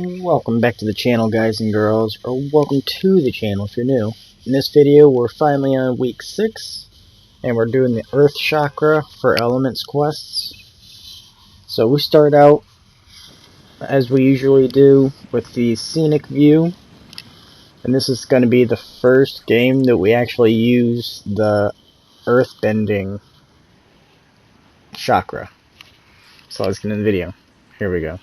Welcome back to the channel, guys and girls, or welcome to the channel if you're new. In this video, we're finally on week 6, and we're doing the Earth Chakra for Elements quests. So we start out, as we usually do, with the Scenic View, and this is going to be the first game that we actually use the Earthbending Chakra. So let's get into the video. Here we go.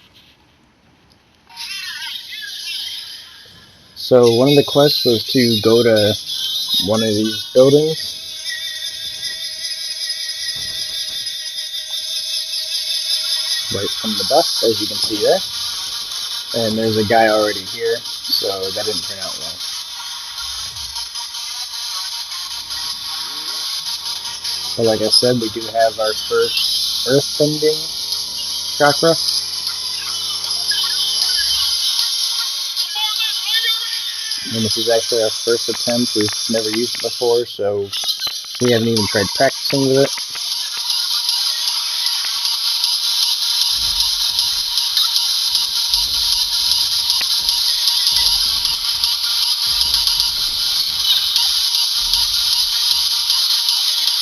So one of the quests was to go to one of these buildings. Right from the bus, as you can see there. And there's a guy already here, so that didn't turn out well. But like I said, we do have our first Earthbending Chakra. And this is actually our first attempt. We've never used it before, so we haven't even tried practicing with it.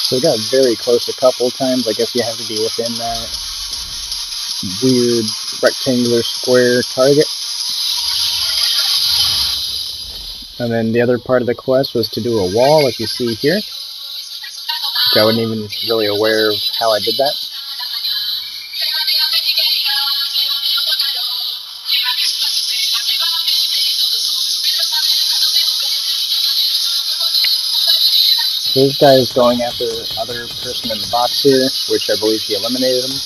So we got very close a couple of times. I guess you have to be within that weird rectangular square target. And then the other part of the quest was to do a wall, like you see here. Which I wasn't even really aware of how I did that. So this guy is going after the other person in the box here, which I believe he eliminated him.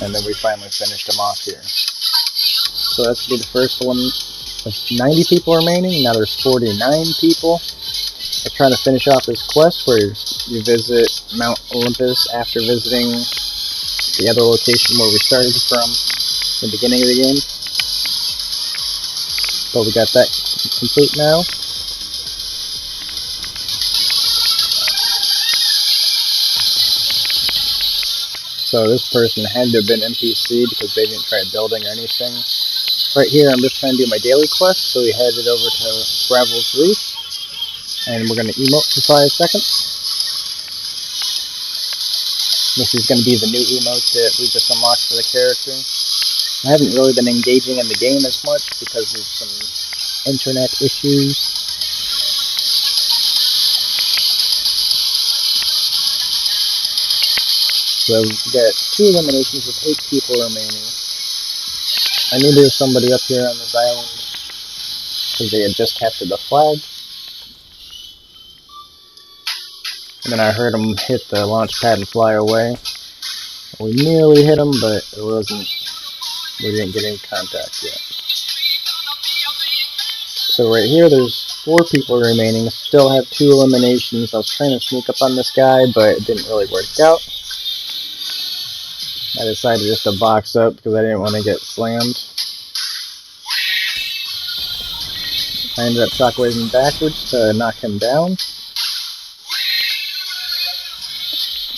And then we finally finished him off here. So that's going to be the first one. With 90 people remaining, now there's 49 people. I'm trying to finish off this quest where you visit Mount Olympus after visiting the other location where we started from the beginning of the game. But we got that complete now. So this person had to have been NPC because they didn't try building or anything. Right here, I'm just trying to do my daily quest, so we headed over to Gravel's Roof, and we're going to emote for 5 seconds. This is going to be the new emote that we just unlocked for the character. I haven't really been engaging in the game as much because of some internet issues. So we've got 2 eliminations with 8 people remaining. I knew there was somebody up here on this island because they had just captured the flag. And then I heard them hit the launch pad and fly away. We nearly hit them, but we didn't get any contact yet. So right here there's 4 people remaining, still have 2 eliminations. I was trying to sneak up on this guy, but it didn't really work out. I decided just to box up because I didn't want to get slammed. I ended up shockwaving backwards to knock him down.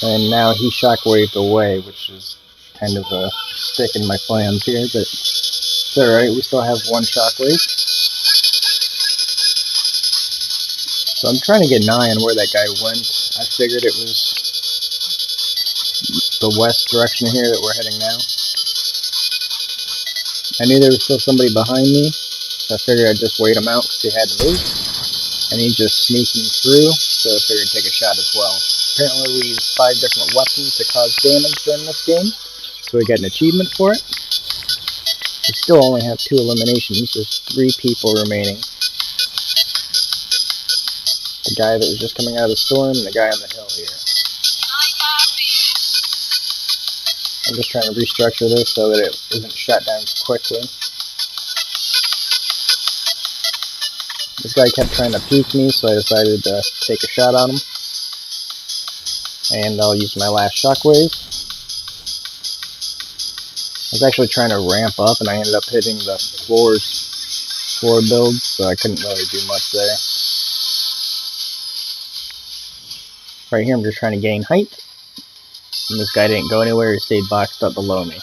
And now he shockwaved away, which is kind of a stick in my plans here, but it's alright, we still have 1 shockwave. So I'm trying to get an eye on where that guy went. I figured it was the west direction here that we're heading now. I knew there was still somebody behind me, so I figured I'd just wait him out because he had to move. And he's just sneaking through, so I figured I'd take a shot as well. Apparently we used 5 different weapons to cause damage during this game, so we got an achievement for it. We still only have 2 eliminations, there's 3 people remaining. The guy that was just coming out of the storm and the guy on the hill here. I'm just trying to restructure this so that it isn't shut down quickly. This guy kept trying to peek me, so I decided to take a shot on him. And I'll use my last shockwave. I was actually trying to ramp up, and I ended up hitting the floor build, so I couldn't really do much there. Right here, I'm just trying to gain height. And this guy didn't go anywhere, he stayed boxed up below me.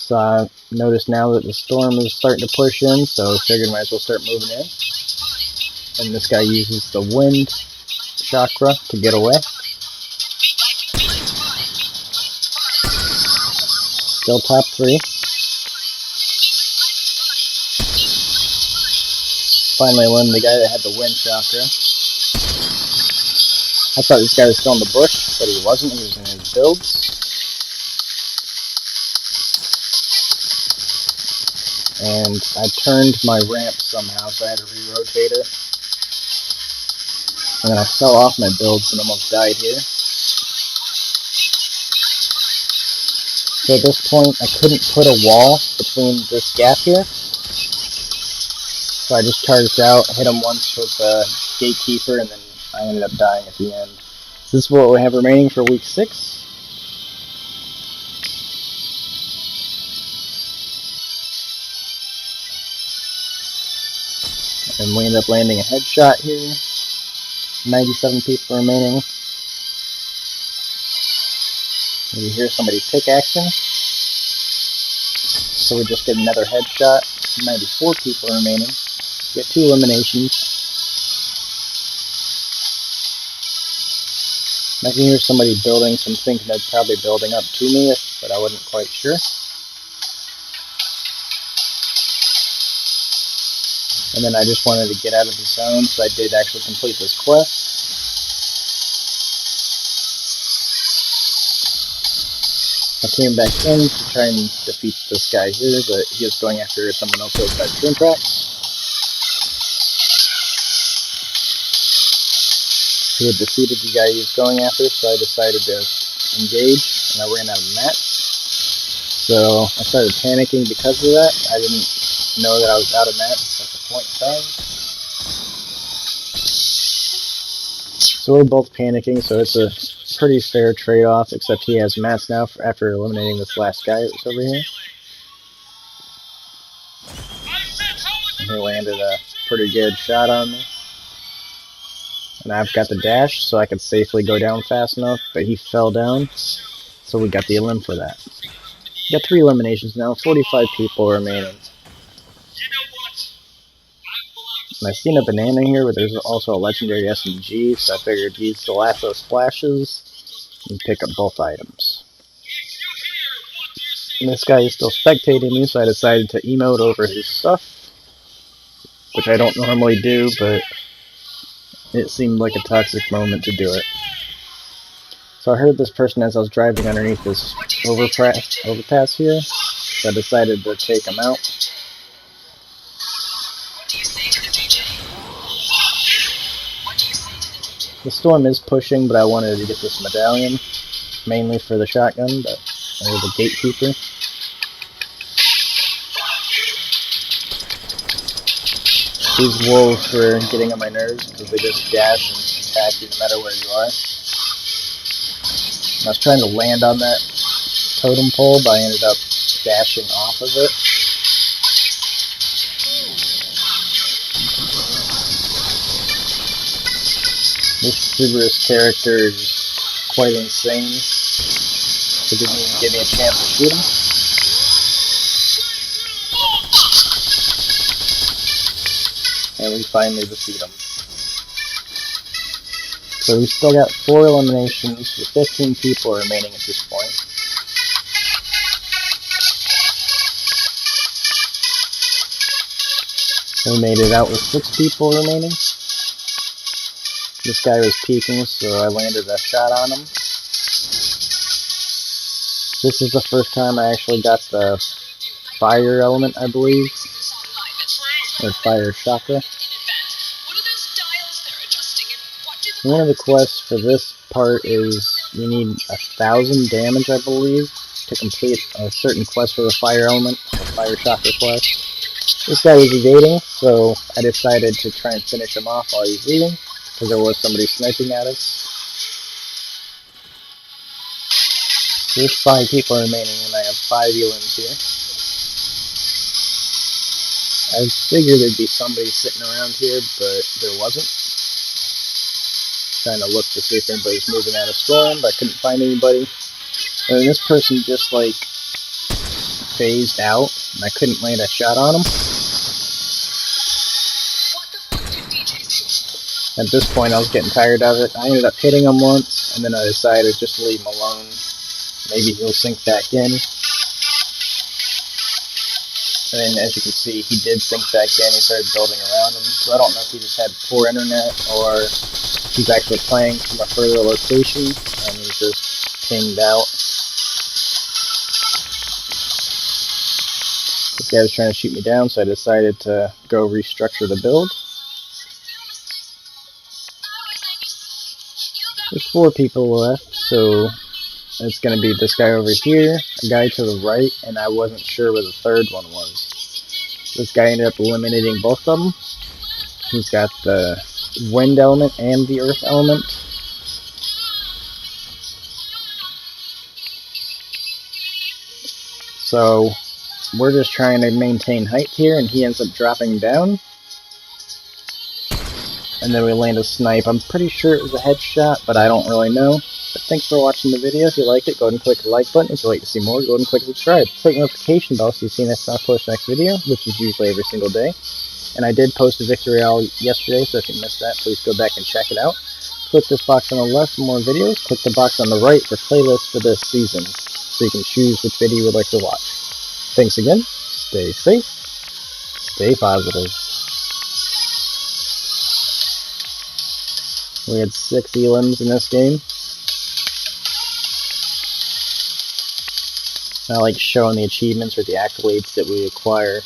So I noticed now that the storm is starting to push in, so I figured might as well start moving in. And this guy uses the wind chakra to get away. Still top 3. Finally eliminated the guy that had the wind chakra. I thought this guy was still in the bush, but he wasn't. He was in his builds. And I turned my ramp somehow, so I had to re-rotate it. And then I fell off my builds and almost died here. So at this point, I couldn't put a wall between this gap here. So I just charged out, hit him once with the gatekeeper, and then I ended up dying at the end. So this is what we have remaining for week 6. And we end up landing a headshot here. 97 people remaining. And you hear somebody pickaxing. So we just get another headshot. 94 people remaining. Get 2 eliminations. I can hear somebody building, so I'm thinking they're probably building up to me, but I wasn't quite sure. And then I just wanted to get out of the zone, so I did actually complete this quest. I came back in to try and defeat this guy here, but he was going after someone else outside train tracks. He had defeated the guy he was going after, so I decided to engage, and I ran out of mats. So I started panicking because of that. I didn't know that I was out of mats at the point in time. So we're both panicking, so it's a pretty fair trade-off, except he has mats now after eliminating this last guy that was over here. And he landed a pretty good shot on me. And I've got the dash, so I could safely go down fast enough, but he fell down, so we got the elim for that. Got 3 eliminations now, 45 people remaining. And I've seen a banana here, but there's also a legendary SMG, so I figured use the lasso splashes and pick up both items. And this guy is still spectating me, so I decided to emote over his stuff, which I don't normally do, but it seemed like a toxic moment to do it. So I heard this person as I was driving underneath this overpass here, so I decided to take him out. The storm is pushing, but I wanted to get this medallion, mainly for the shotgun, or the gatekeeper. These wolves were getting on my nerves because they just dash and attack you no matter where you are. And I was trying to land on that totem pole, but I ended up dashing off of it. This Subaru's character is quite insane. So didn't even give me a chance to shoot him. And we finally defeat him. So we still got 4 eliminations with 15 people remaining at this point. We made it out with 6 people remaining. This guy was peeking, so I landed a shot on him. This is the first time I actually got the fire element, I believe. Or fire chakra. One of the quests for this part is you need 1,000 damage, I believe, to complete a certain quest for the fire element, the fire chakra quest. This guy was evading, so I decided to try and finish him off while he's leaving, because there was somebody sniping at us. There's 5 people remaining, and I have 5 elims here. I figured there'd be somebody sitting around here, but there wasn't. Trying to look to see if anybody's moving out of storm, but I couldn't find anybody. And this person just, like, phased out, and I couldn't land a shot on him. At this point, I was getting tired of it. I ended up hitting him once, and then I decided just to leave him alone. Maybe he'll sink back in. And as you can see, he did sink back in. He started building around him. So I don't know if he just had poor internet or he's actually playing from a further location and he's just pinged out. This guy was trying to shoot me down, so I decided to go restructure the build. There's 4 people left, so it's going to be this guy over here, a guy to the right, and I wasn't sure where the third one was. This guy ended up eliminating both of them. He's got the wind element and the earth element. So we're just trying to maintain height here, and he ends up dropping down. And then we land a snipe. I'm pretty sure it was a headshot, but I don't really know. But thanks for watching the video. If you liked it, go ahead and click the like button. If you'd like to see more, go ahead and click subscribe. Click the notification bell so you see next time I post the next video, which is usually every single day. And I did post a Victory Royale yesterday, so if you missed that, please go back and check it out. Click this box on the left for more videos. Click the box on the right for playlists for this season, so you can choose which video you would like to watch. Thanks again. Stay safe. Stay positive. We had 6 elims in this game. I like showing the achievements or the accolades that we acquire.